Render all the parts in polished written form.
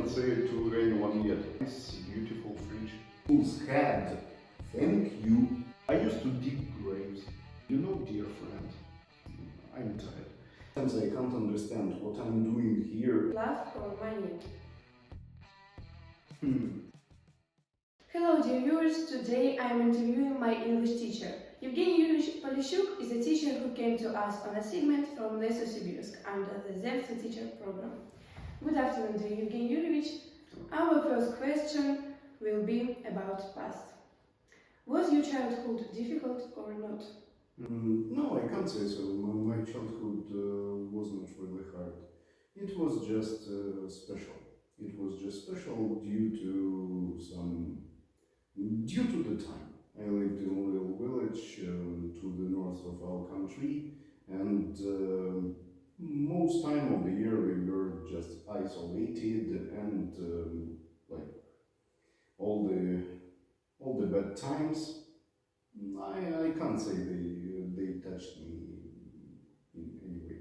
didn't say it to anyone yet. It's beautiful fridge. Whose had, thank you. I used to dig graves. You know, dear friend, I'm tired. Sometimes I can't understand what I'm doing here. Love or money? Hello dear viewers, today I am interviewing my English teacher. Evgeny Yuryevich Polещук is a teacher who came to us on a segment from Lesosibirsk under the Zemstvo teacher program. Good afternoon to you, Evgeny Yuryevich. Our first question will be about past. Was your childhood difficult or not? No, I can't say so. My childhood wasn't really hard. It was just special. It was just special due to the time. I lived in a little village to the north of our country, and most time of the year we were just isolated, and like all the bad times, I can't say they touched me in any way.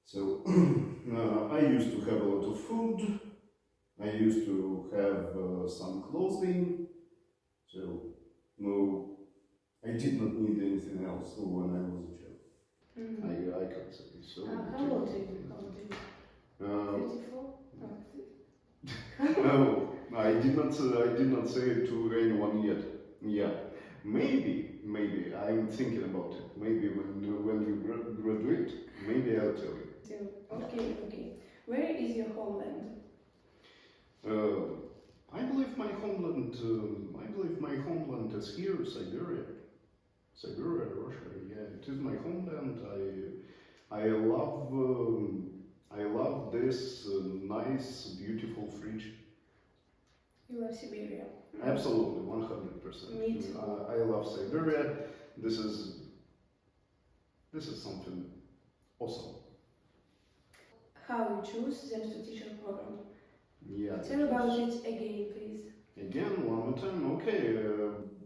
So I used to have a lot of food, I used to have some clothing, so no, I did not need anything else when I was a child. I can't say so. How old are you? 34? No, I did not say it to anyone yet. Yeah, maybe I'm thinking about it. Maybe when you graduate, maybe I'll tell you. Okay. Where is your homeland? I believe my homeland is here, Siberia, Russia. Yeah, it is my homeland. I love this nice, beautiful fridge. You love Siberia? Absolutely, 100%. Me too. I love Siberia. This is something awesome. How you choose Zemstvo teacher program? Yeah. Tell about it again, please. Again, one more time. Okay.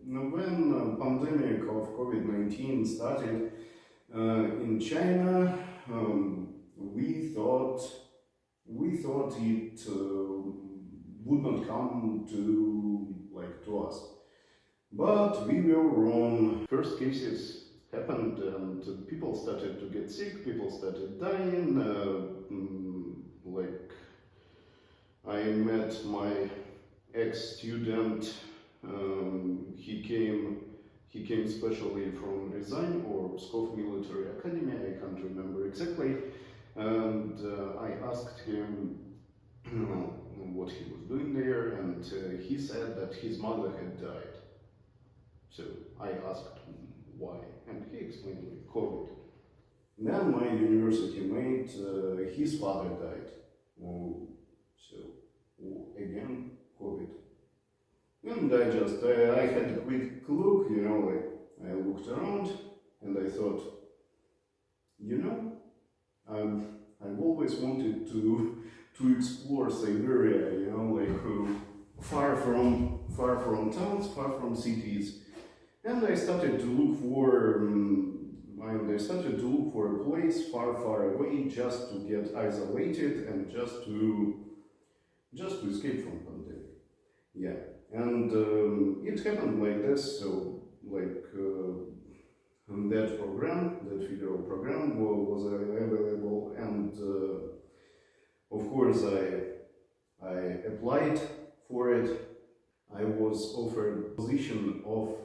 When pandemic of COVID-19 started in China, we thought it would not come to us, but we were wrong. First cases happened, and people started to get sick. People started dying. I met my ex-student. He came specially from Ryazan or Pskov Military Academy. I can't remember exactly. And I asked him what he was doing there, and he said that his mother had died. So I asked him why, and he explained me COVID. Then my university mate, his father died. So again, COVID. And I had a quick look, I looked around and I thought, I've always wanted to explore Siberia, far from towns, far from cities. And I started to look for a place far away, just to get isolated and just to escape from pandemic. Yeah, and it happened like this. So that video program was available, and of course I applied for it. I was offered position of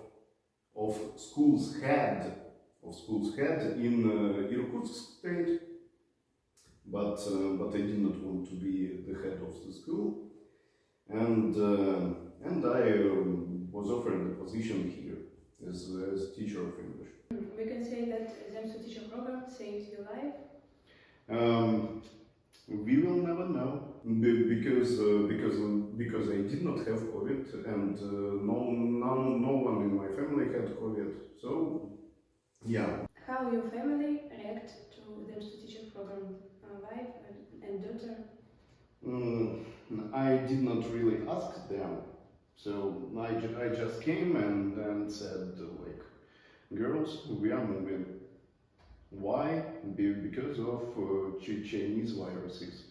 school's head in Irkutsk state, but I did not want to be the head of the school, and I was offered the position here as a teacher of English. We can say that Zemstvo teacher program saved your life. We will never know, because I did not have COVID, and no one in my family had COVID. So yeah. How your family react to Zemstvo teacher program, wife and daughter? I did not really ask them, so I just came and said, girls, we are moving. Why? Because of Chinese viruses.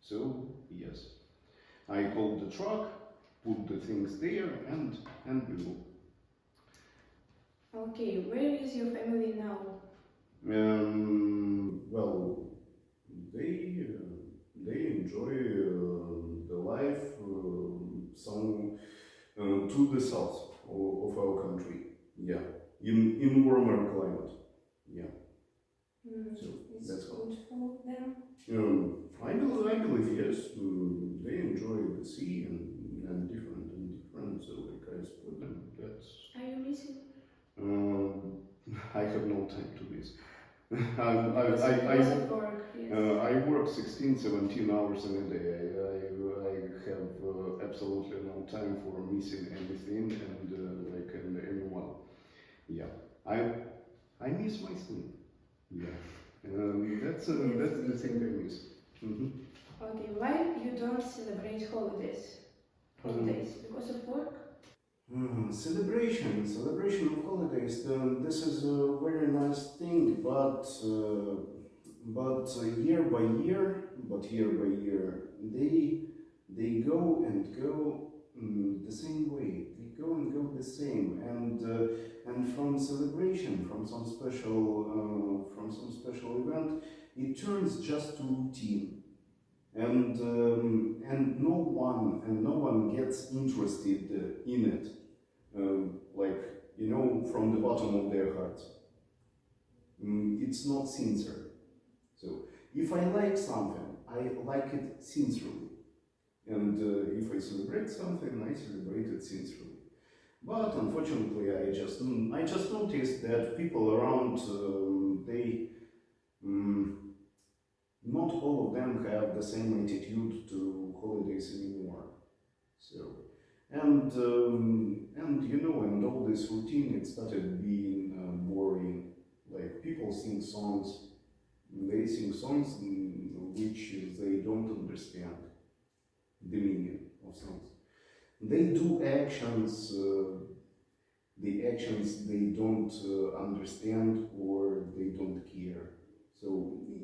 So yes. I call the truck, put the things there, and we move. Okay, where is your family now? Well, they enjoy the life some to the south of our country. Yeah, in warmer climate. Yeah. So it's that's all. good for them. I believe yes. They enjoy the sea and different. So like I suppose that's. Are you missing? I have no time to this. Because of work, yes. I work 16, 17 hours in a day. I have absolutely no time for missing anything and anyone. Yeah, I miss my sleep. Yeah, that's the thing I miss. Okay, why you don't celebrate holidays? Because of work? Celebration of holidays. This is a very nice thing, but year by year, they go and go the same way. They go and go the same, and from celebration, from some special event, it turns just to routine, and no one gets interested in it. From the bottom of their hearts. It's not sincere. So, if I like something, I like it sincerely. And if I celebrate something, I celebrate it sincerely. But unfortunately, I just noticed that people around, not all of them have the same attitude to holidays anymore. So. And all this routine, it started being boring. Like people sing songs, they sing songs which they don't understand the meaning of songs. They do actions, the actions they don't understand or they don't care. So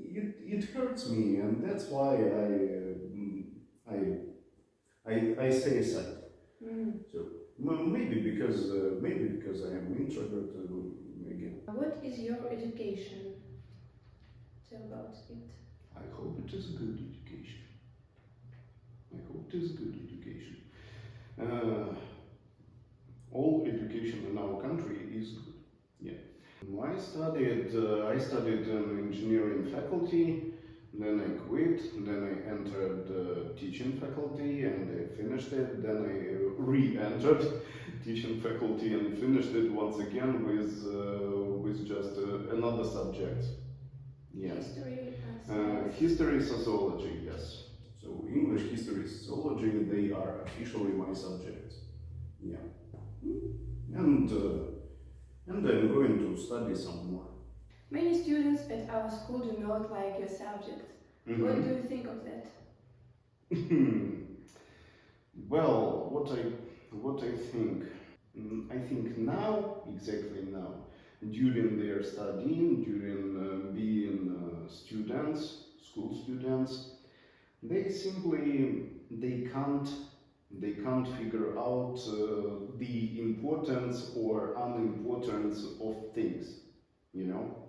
it hurts me, and that's why I stay aside. So maybe because I am an introvert again. What is your education? Tell about it. I hope it is a good education. All education in our country is good. Yeah. I studied in engineering faculty. Then I quit, then I entered teaching faculty and I finished it, then I re-entered teaching faculty and finished it once again with just another subject. Yeah. History, sociology, yes. So English, history, sociology, they are officially my subjects. Yeah. And I'm going to study some more. Many students at our school do not like your subject. What do you think of that? Well, what I think, I think now, exactly now, during their studying, during being school students, they can't figure out the importance or unimportance of things, you know.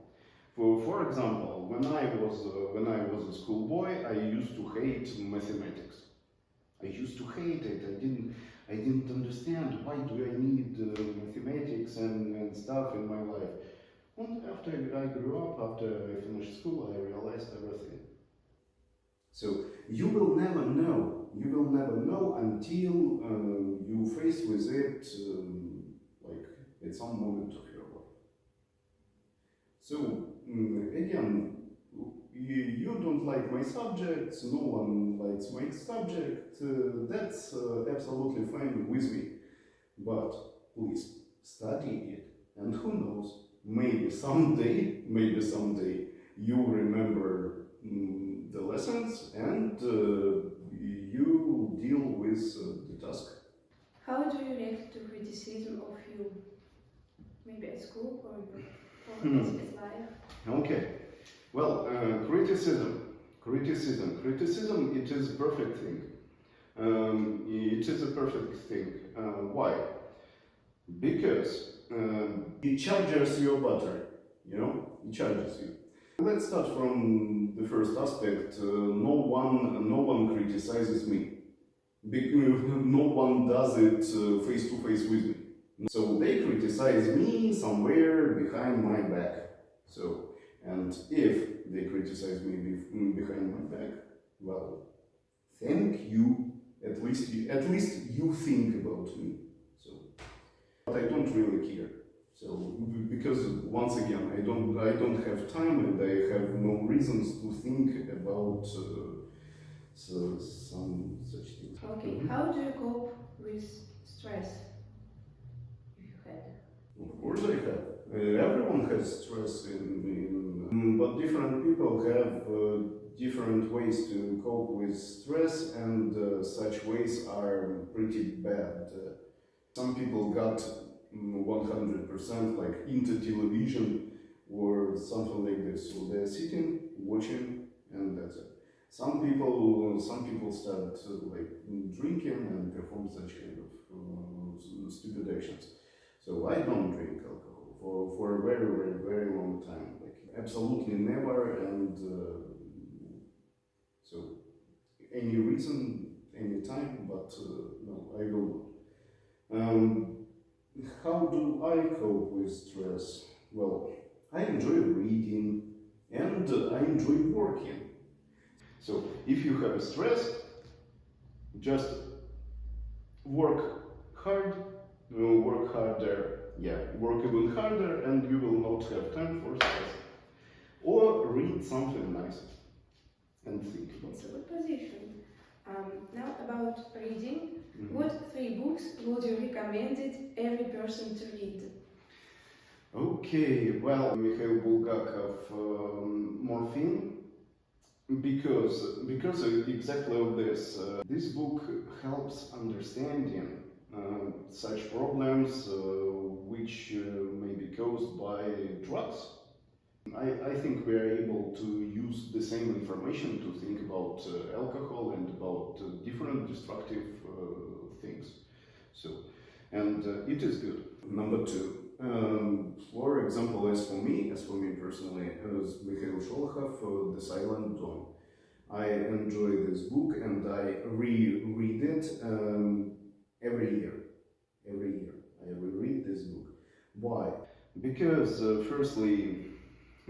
For example, when I was a schoolboy, I used to hate mathematics. I used to hate it. I didn't understand why do I need mathematics and stuff in my life. And after I grew up, after I finished school, I realized everything. So you will never know. You will never know until you face with it, at some moment of your life. So again, you don't like my subjects, no one likes my subject, that's absolutely fine with me. But please, study it, and who knows, maybe someday you remember the lessons and you deal with the task. How do you react to criticism of you? Maybe at school or as life? Okay. Well, criticism, it is a perfect thing. it is a perfect thing. Why? Because it charges your battery, you know, it charges you. Let's start from the first aspect. No one criticizes me. No one does it face to face with me. So they criticize me somewhere behind my back. So, and if they criticize me behind my back, well, thank you. At least you think about me. So, but I don't really care. So, because once again, I don't have time and I have no reasons to think about some such things. Okay, how do you cope with stress? If you had. Of course I have. Everyone has stress but different people have different ways to cope with stress, and such ways are pretty bad. Some people got 100% like into television or something like this. So they're sitting, watching, and that's it. Some people start like drinking and perform such kind of stupid actions. So I don't drink alcohol for a very, very, very long time. Like absolutely never, and so any reason, any time, but no, I will not. How do I cope with stress? Well, I enjoy reading and I enjoy working. So if you have a stress, just work hard, work harder, work even harder, and you will not have time for stress. Or read something nice and think about It's a it. good position. Now about reading. What 3 books would you recommend every person to read? Okay, well, Mikhail Bulgakov, Morphine, because exactly of this. This book helps understanding such problems which may be caused by drugs. I think we are able to use the same information to think about alcohol and about different destructive things. So, and it is good. Number 2, for example, as for me personally, as Mikhail Sholokhov, The Silent Dawn. I enjoy this book and I reread it every year. Every year I reread this book. Why? Because firstly,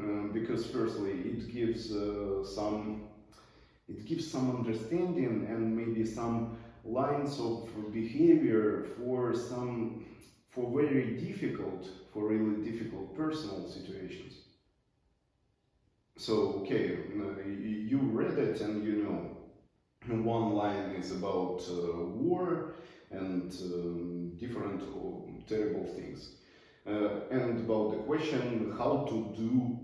it gives some understanding and maybe some lines of behavior for really difficult personal situations. So okay, you read it and you know one line is about war and different terrible things, and about the question how to do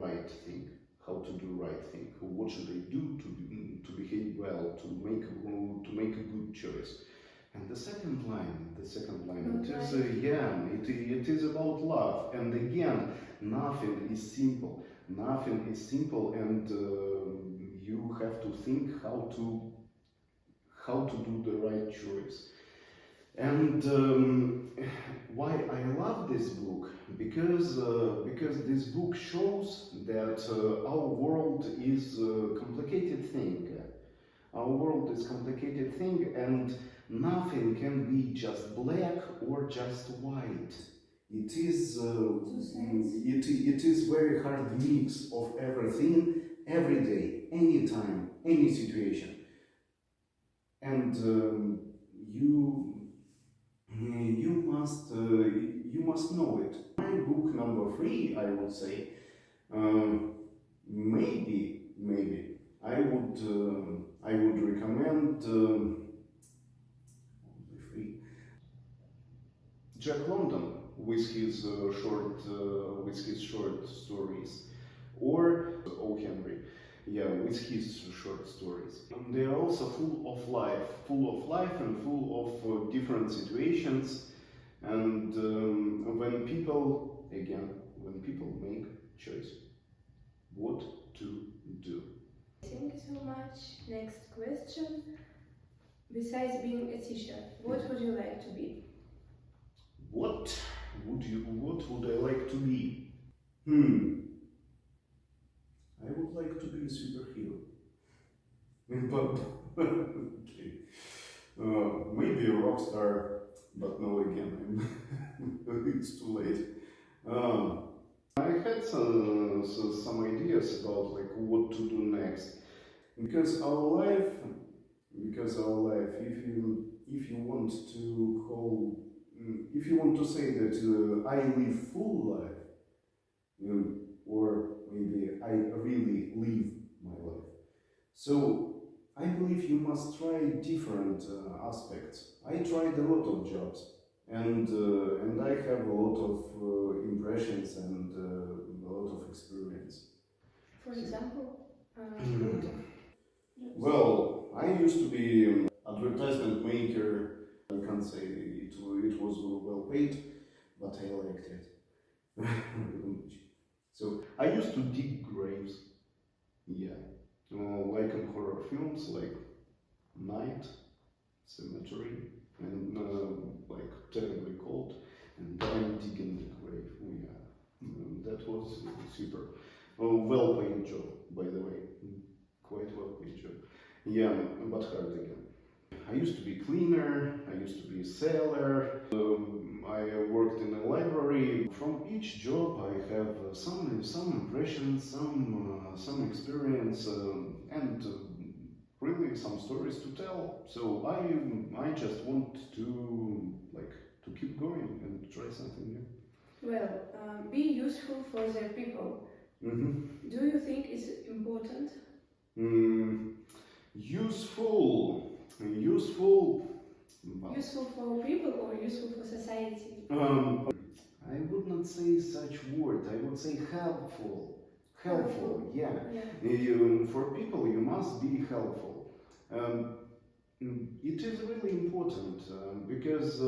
right thing. What should I do to behave well, to make a good choice? And the second line, it is about love. And again, nothing is simple, and you have to think how to do the right choice. And why I love this book? Because this book shows that our world is a complicated thing. Our world is a complicated thing, and nothing can be just black or just white. It is it is very hard mix of everything, every day, anytime, any situation. And you must know it. My book number 3, I would say, maybe I would recommend Jack London with his short stories, or O. Henry, with his short stories. And they are also full of life and full of different situations. And when people make choice, what to do. Thank you so much. Next question. Besides being a teacher, what would you like to be? What would I like to be? I would like to be a superhero. But okay. Maybe a rock star, but no, again, it's too late. I had some ideas about like what to do next, because our life, if you want to call, if you want to say that I live full life, or maybe I really live my life. So I believe you must try different aspects. I tried a lot of jobs, and I have a lot of impressions and a lot of experience. For example, Well, I used to be an advertisement maker. I can't say it was well paid, but I liked it. So I used to dig graves. Yeah. Like in horror films, like Night, Cemetery, and like terribly cold, and I'm digging the grave. That was super. Well-paid job, by the way, quite well-paid job. Yeah, but hard again. I used to be cleaner. I used to be a sailor. I worked in a library. From each job, I have some impressions, some experience, and really some stories to tell. So I just want to keep going and try something new. Well, be useful for the people. Mm-hmm. Do you think it's important? Useful. Well, Useful for people or useful for society? I would not say such word. I would say helpful. Helpful, yeah. For people, you must be helpful. It is really important because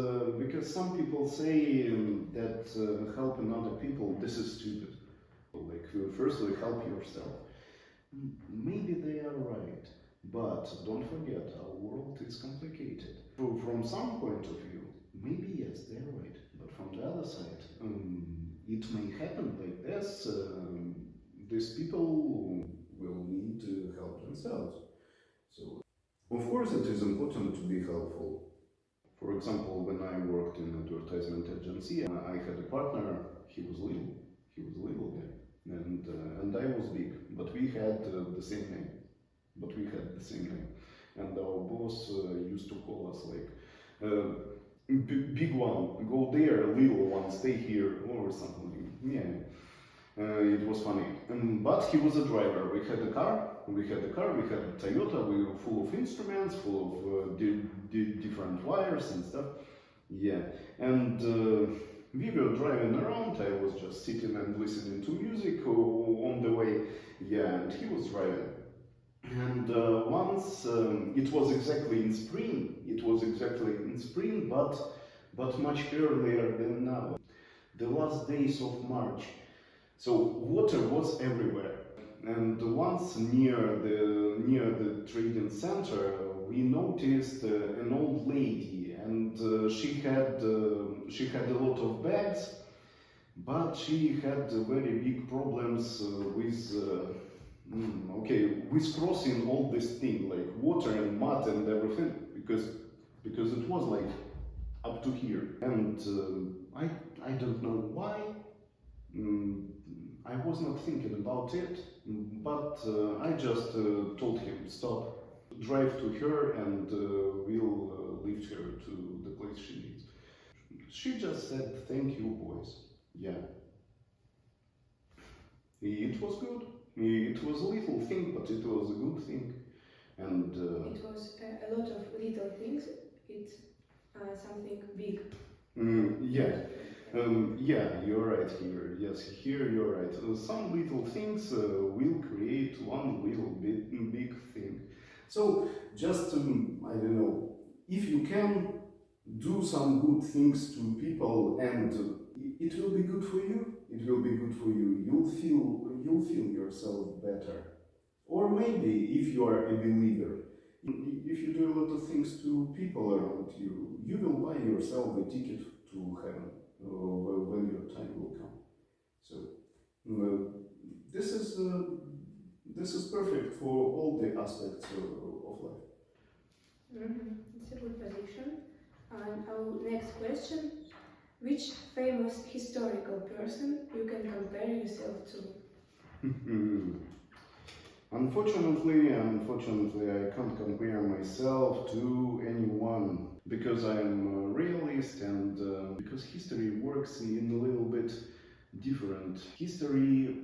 some people say that helping other people, this is stupid. Like firstly, help yourself. Maybe they are right, but don't forget, our world is complicated. From some point of view, maybe yes, they're right, but from the other side, it may happen like this. These people will need to help themselves. So, of course, it is important to be helpful. For example, when I worked in an advertisement agency, I had a partner. He was little guy, and I was big, but we had the same name. And our boss used to call us like, big one, go there, little one, stay here, or something. Yeah, it was funny. But he was a driver. We had a car, we had a Toyota, we were full of instruments, full of different wires and stuff. Yeah, and we were driving around. I was just sitting and listening to music on the way. Yeah, and he was driving. And once it was exactly in spring. But much earlier than now. The last days of March. So water was everywhere. And once near the trading center, we noticed an old lady, and she had a lot of bags, but she had very big problems with crossing all this thing, like water and mud and everything, because it was like up to here, and I don't know why. I was not thinking about it, but I just told him stop, drive to her, and we'll lift her to the place she needs. She just said thank you, boys. Yeah, it was good. It was a little thing, but it was a good thing. And it was a lot of little things. It's something big. Yeah, you're right here. Yes, here you're right. Some little things will create one little big thing. So just I don't know, if you can do some good things to people, and it will be good for you. It will be good for you. You'll feel yourself better. Or maybe if you are a believer, If you do a lot of things to people around you, you will buy yourself a ticket to heaven when your time will come. So this is perfect for all the aspects of life. It's a good position. And our next question: which famous historical person you can compare yourself to? Unfortunately, I can't compare myself to anyone because I'm a realist and because history works in a little bit different. History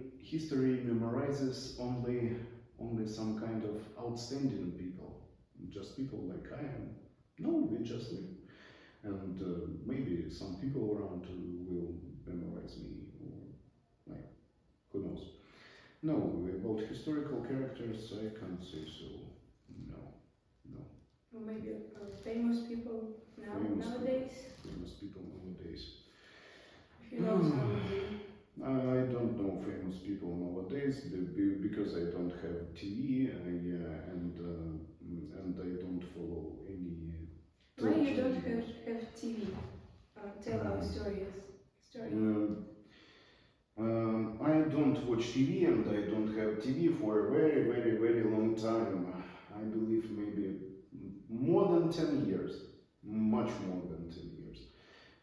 memorizes only some kind of outstanding people, just people like I am. No, we just live. And maybe some people around will memorize me, or like, who knows. No, about historical characters, I can't say so. No. Or maybe famous people nowadays? Famous people nowadays. If you know somebody. I don't know famous people nowadays because I don't have TV, and I don't follow any. Why you don't have TV? Tell our story. I don't watch TV and I don't have TV for a very, very, very long time. I believe maybe more than 10 years. Much more than 10 years.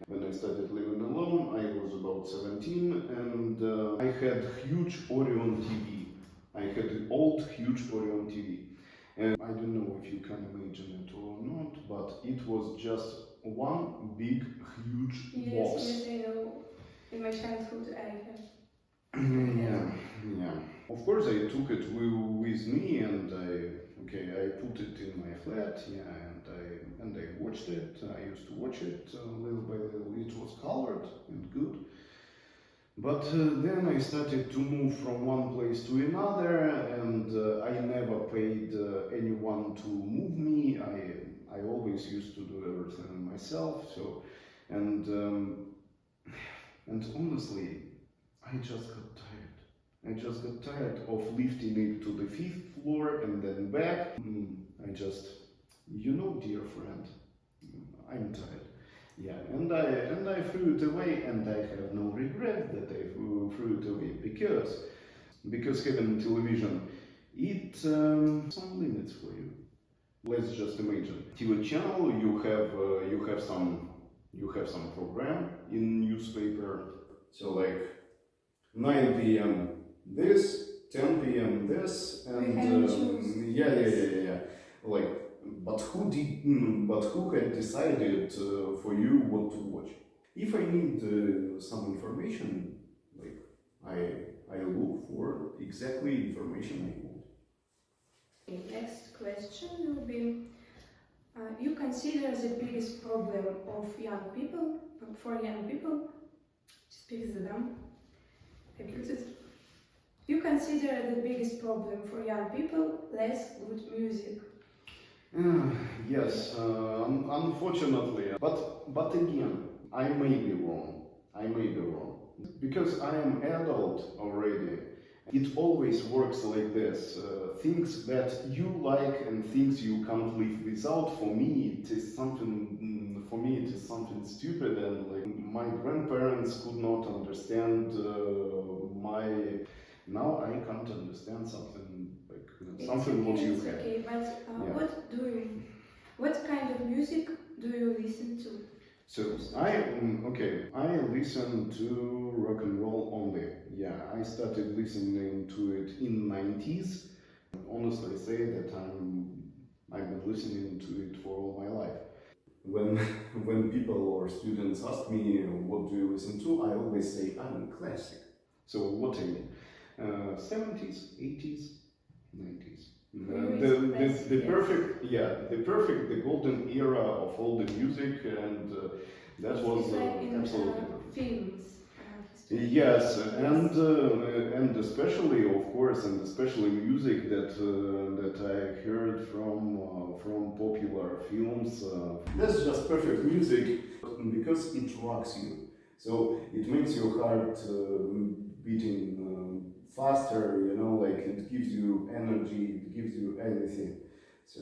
When I started living alone, I was about 17 and I had huge Orion TV. I had an old, huge Orion TV. And I don't know if you can imagine it or not, but it was just one big, huge box. Yes, I know. In my childhood, I have. Yeah. Of course, I took it with me, and I put it in my flat. And I watched it. I used to watch it little by little. It was colored and good. But then I started to move from one place to another, and I never paid anyone to move me. I always used to do everything myself. So, and honestly, I just got tired. I just got tired of lifting it to the 5th floor and then back. Dear friend, I'm tired. Yeah, and I threw it away, and I have no regret that I threw it away because having television, it some limits for you. Let's just imagine TV channel. You have some program in newspaper. So like 9 p.m. this, 10 p.m. this, and yeah. Like. But who had decided for you what to watch? If I need some information, like I look for exactly information I want. Okay, next question will be: you consider the biggest problem of young people Speak the dam. You consider the biggest problem for young people less good music? Yes, unfortunately, but again, I may be wrong. Because I am adult already. It always works like this. Things that you like and things you can't live without. For me, it is something stupid, and like my grandparents could not understand Now I can't understand something like something what you have. Okay, but what kind of music do you listen to? So I listen to rock and roll only. Yeah, I started listening to it in 90s. Honestly, say that I've been listening to it for all my life. When people or students ask me what do you listen to, I always say I'm classic. So what I mean, 70s, 80s, 90s. The golden era of all the music, and that was absolutely perfect. Films. Yes, and especially, of course, music that I heard from popular films. That's just perfect music because it rocks you. So it makes your heart beating faster, like it gives you energy, it gives you everything. So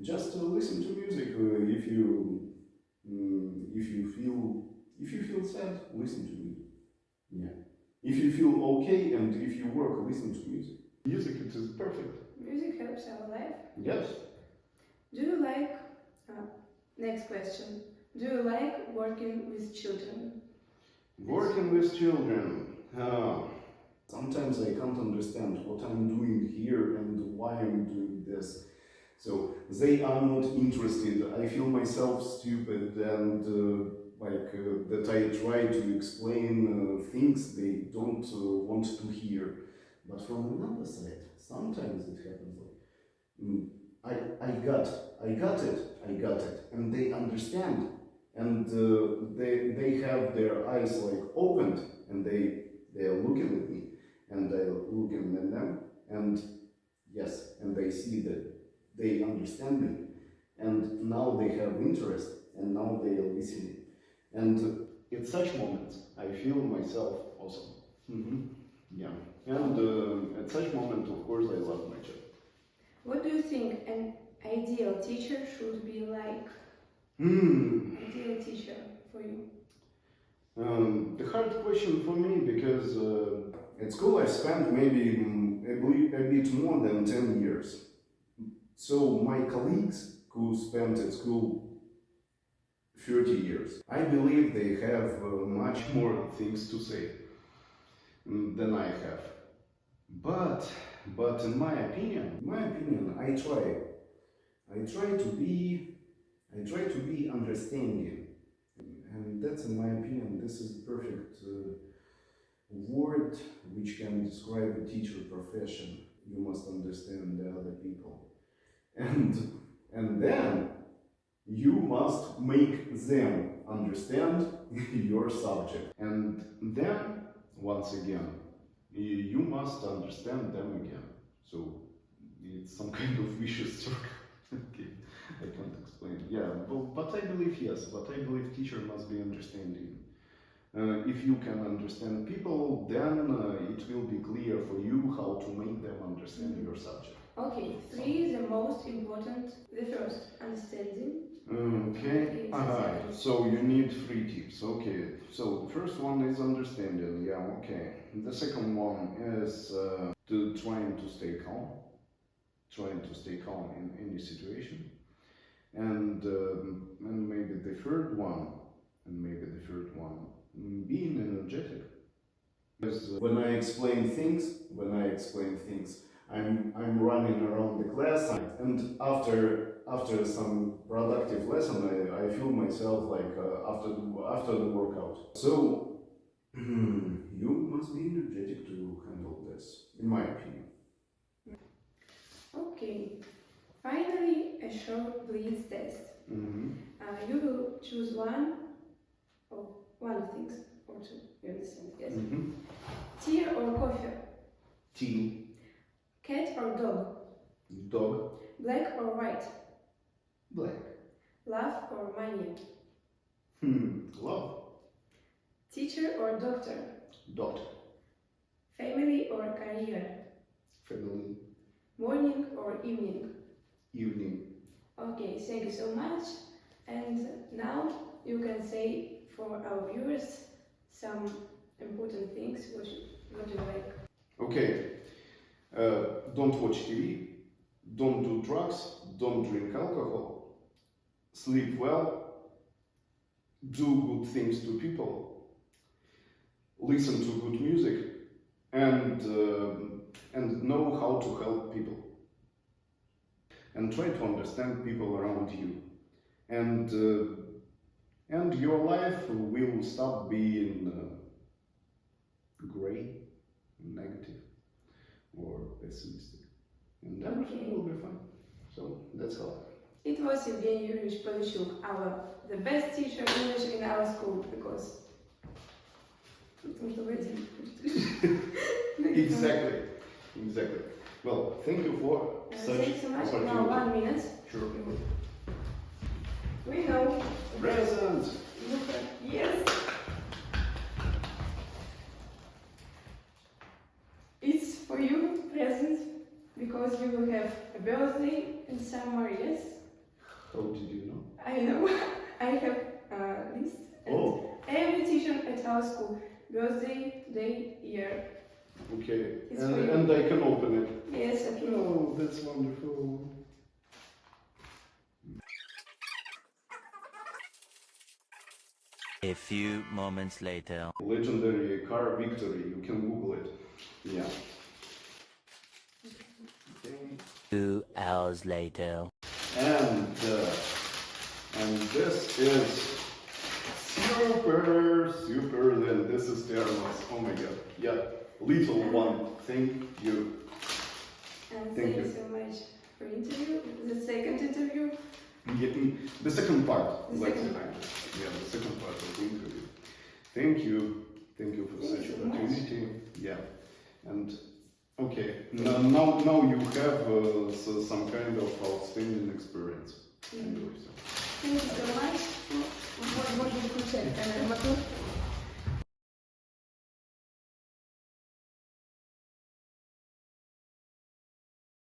Just listen to music. If you feel sad, listen to music. Yeah. If you feel okay and if you work, listen to music. Music, it is perfect. Music helps our life. Yes. Do you like, next question, do you like working with children? Working with children. Sometimes I can't understand what I'm doing here and why I'm doing this. So they are not interested. I feel myself stupid and that I try to explain things they don't want to hear. But from another side, sometimes it happens like, I got it, and they understand, and they have their eyes like opened, and they are looking at me, and I looking at them, and yes, and they see that they understand me, and now they have interest, and now they are listening, and at such moments I feel myself awesome. Yeah, and at such moment, of course, I love my job. What do you think an ideal teacher should be like? Ideal teacher for you? The hard question for me, because at school I spent maybe a bit more than 10 years. So my colleagues who spent at school 30 years, I believe they have much more things to say than I have. But in my opinion, I try to be understanding, and that's, in my opinion, this is the perfect word which can describe a teacher profession. You must understand the other people, and then you must make them understand your subject, and then once again you must understand them again. So it's some kind of vicious circle. Okay, I can't explain. Yeah, but I believe yes. But I believe teacher must be understanding. If you can understand people, then it will be clear for you how to make them understand your subject. Okay, three the most important. The first, understanding. Okay. So you need 3 tips. Okay. So the first one is understanding. Yeah. Okay. The second one is trying to stay calm. Trying to stay calm in any situation. And maybe the third one. Being energetic. Because when I explain things, I'm running around the class, and after some productive lesson, I feel myself like after the workout. So you must be energetic to handle this, in my opinion. Okay. Finally, a short blitz test. You will choose one of things or two. You understand? Yes. Tea or coffee? Tea. Cat or dog? Dog. Black or white? Black. Love or money? Love. Teacher or doctor? Doctor. Family or career? Family. Morning or evening? Evening. Okay, thank you so much. And now you can say for our viewers some important things what you like. Okay. Don't watch TV. Don't do drugs. Don't drink alcohol. Sleep well. Do good things to people. Listen to good music. And know how to help people. And try to understand people around you. And your life will stop being gray, negative, or pessimistic. And everything will be fine. So that's all. It was Evgeny Yuryevich Polещук, the best teacher English in our school, because Exactly. Well, thank you for such thank you so much. opportunity. Now 1 minute. Sure. We know. Presents. Yes. It's for you present because you will have a birthday in summer, yes? How did you know? I know. I have a list. Oh, Every teacher at our school, birthday, day, year. okay. It's for you. And I can open it. Yes, okay. Oh, that's wonderful. A few moments later. Legendary car victory. You can Google it. Yeah. Okay. 2 hours later. And this is super. Then this is thermos. Oh my god. Yeah. Little one. Thank you. And Thank thank you you. so much for interview. The second interview. The second part. The let's second say. part. Yeah, the second part of the interview. Thank you. Thank you for Thank such you so much. opportunity. Yeah. And okay. Now you have some kind of outstanding experience. Mm. Anyways.